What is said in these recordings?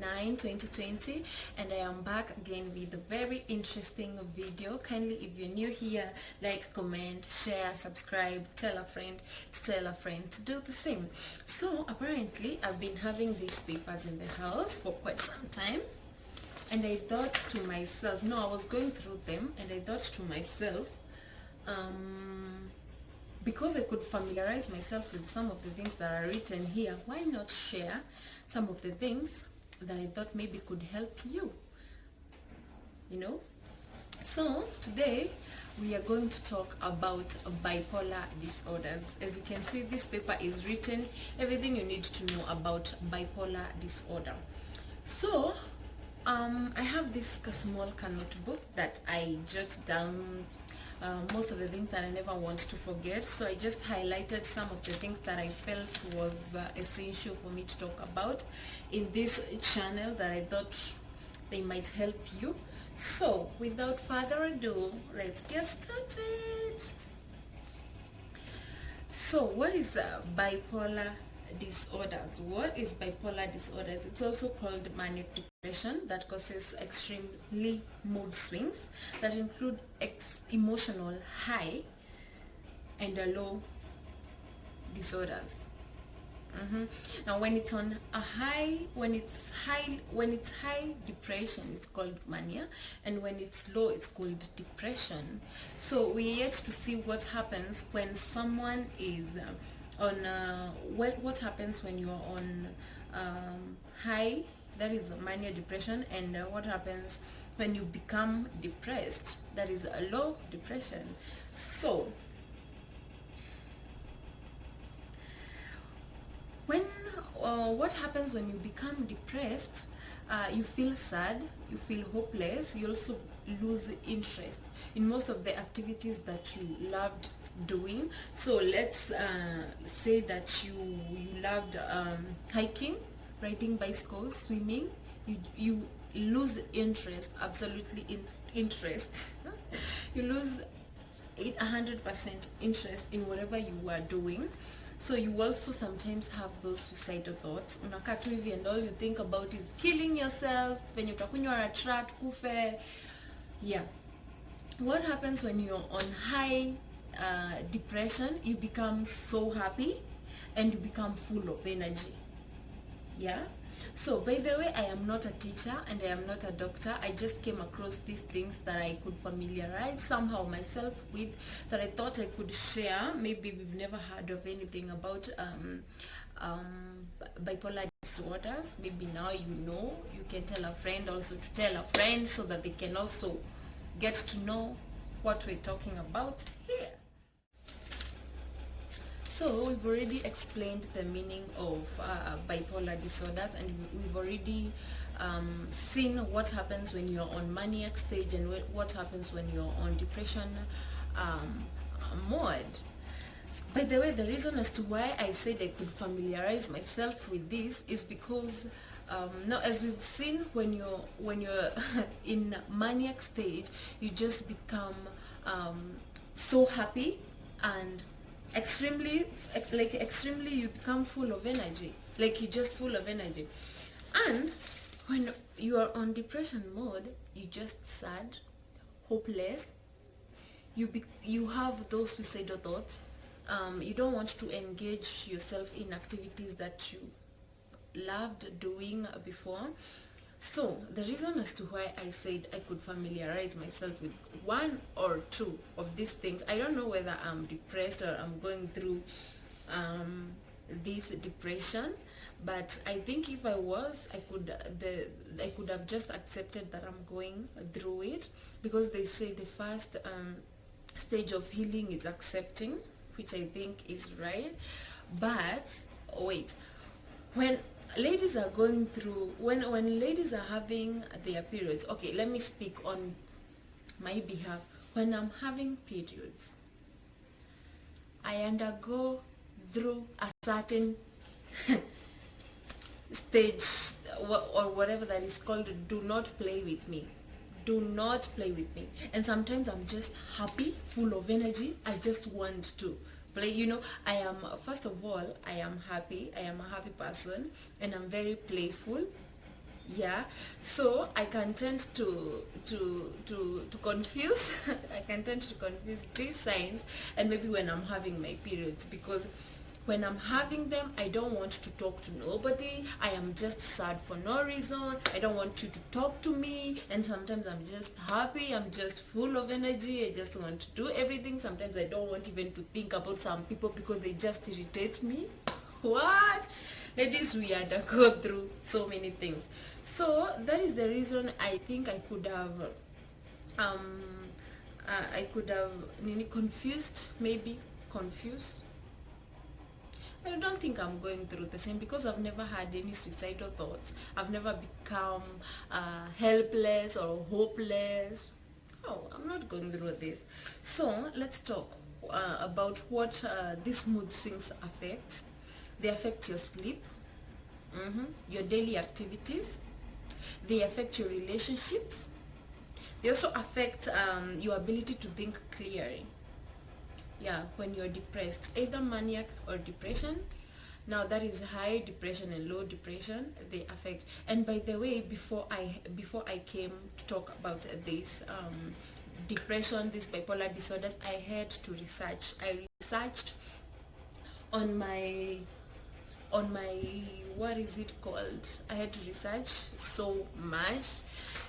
9 2020, and I am back again with a very interesting video. Kindly, if you're new here, like, comment, share, subscribe, tell a friend to do the same. So apparently I've been having these papers in the house for quite some time, and I thought to myself, no, I was going through them and I thought to myself, because I could familiarize myself with some of the things that are written here, why not share some of the things that I thought maybe could help you, you know? So today we are going to talk about bipolar disorders. As you can see, this paper is written everything you need to know about bipolar disorder. So I have this small notebook that I jot down most of the things that I never want to forget. So I just highlighted some of the things that I felt was essential for me to talk about in this channel that I thought they might help you. So without further ado, let's get started. So what is bipolar disorders? What is bipolar disorders? It's also called manic depression, that causes extremely mood swings that include emotional high and low disorders. Now when it's on a high, when it's high depression, it's called mania, and when it's low, it's called depression. So we're yet to see what happens when someone is on what happens when you're on high, that is mania depression, and what happens when you become depressed, that is a low depression. So when what happens when you become depressed, you feel sad, you feel hopeless, you also lose interest in most of the activities that you loved doing. So let's say that you loved hiking, riding bicycles, swimming. You lose interest, absolutely interest. You lose 100% interest in whatever you were doing. So you also sometimes have those suicidal thoughts. Unakaa tu hivi and all you think about is killing yourself, venye utakunywa ratrat kufe. Yeah. What happens when you're on high depression? You become so happy and you become full of energy. Yeah. So by the way, I am not a teacher and I am not a doctor. I just came across these things that I could familiarize somehow myself with, that I thought I could share. Maybe we've never heard of anything about bipolar disorders. Maybe now you know. You can tell a friend also to tell a friend, so that they can also get to know what we're talking about here. So we've already explained the meaning of bipolar disorders, and we've already seen what happens when you're on maniac stage and what happens when you're on depression mode. By the way, the reason as to why I said I could familiarize myself with this is because now, as we've seen, when you're in maniac stage, you just become so happy and extremely you become full of energy, like you're just full of energy. And when you are on depression mode, you just sad, hopeless, you have those suicidal thoughts. You don't want to engage yourself in activities that you loved doing before. So the reason as to why I said I could familiarize myself with one or two of these things, I don't know whether I'm depressed or I'm going through this depression, but I think if I was, I could have just accepted that I'm going through it, because they say the first stage of healing is accepting, which I think is right. But wait, when ladies are going through, when ladies are having their periods, okay, let me speak on my behalf. When I'm having periods, I undergo through a certain stage, or whatever that is called, do not play with me. Do not play with me. And sometimes I'm just happy, full of energy. I just want to play. I am, first of all, I am happy. I am a happy person, and I'm very playful. Yeah, so I can tend to confuse I can tend to confuse these signs, and maybe when I'm having my periods, because when I'm having them, I don't want to talk to nobody. I am just sad for no reason. I don't want you to talk to me. And sometimes I'm just happy. I'm just full of energy. I just want to do everything. Sometimes I don't want even to think about some people because they just irritate me. What? Ladies, we undergo through so many things. So that is the reason I think um I could have confused, maybe confused. I don't think I'm going through the same, because I've never had any suicidal thoughts. I've never become helpless or hopeless. Oh, I'm not going through this. So let's talk about what these mood swings affect. They affect your sleep, your daily activities. They affect your relationships. They also affect your ability to think clearly. Yeah, when you're depressed, either maniac or depression. Now that is high depression and low depression, they affect. And by the way, before I came to talk about this depression, these bipolar disorders, I had to research. I researched on my what is it called, I had to research so much,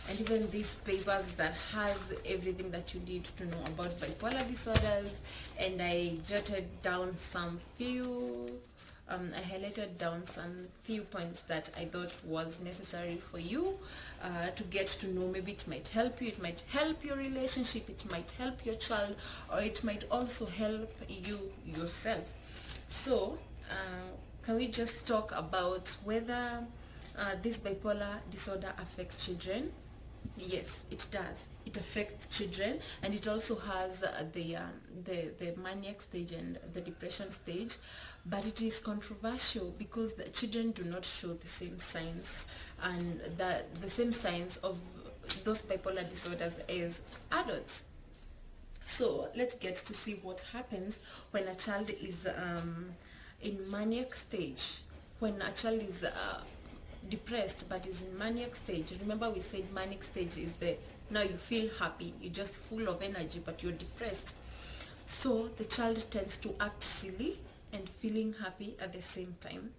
and even these papers that has everything that you need to know about bipolar disorders, and I jotted down some few I highlighted down some few points that I thought was necessary for you to get to know. Maybe it might help you, it might help your relationship, it might help your child, or it might also help you yourself. So can we just talk about whether this bipolar disorder affects children? Yes, it does. It affects children, and it also has the maniac stage and the depression stage. But it is controversial because the children do not show the same signs, and the same signs of those bipolar disorders as adults. So let's get to see what happens when a child is in maniac stage. When a child is depressed but is in maniac stage. Remember, we said manic stage is the now you feel happy, you're just full of energy, but you're depressed. So the child tends to act silly and feeling happy at the same time.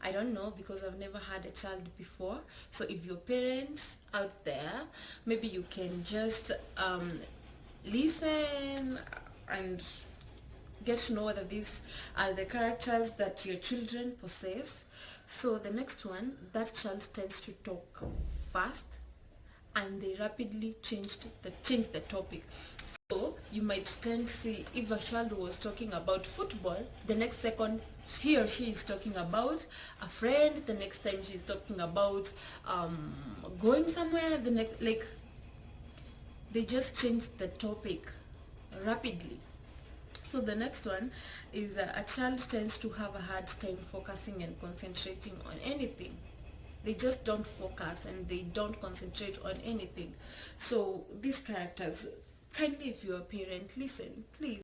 I don't know, because I've never had a child before. So if your parents out there, maybe you can just listen and get to know whether these are the characters that your children possess. So the next one, that child tends to talk fast, and they rapidly change the topic. So you might tend to see, if a child was talking about football, the next second he or she is talking about a friend, the next time she's talking about going somewhere, the next, like, they just change the topic rapidly. So the next one is a child tends to have a hard time focusing and concentrating on anything. They just don't focus and they don't concentrate on anything. So these characters, kindly, if you're a parent, listen, please.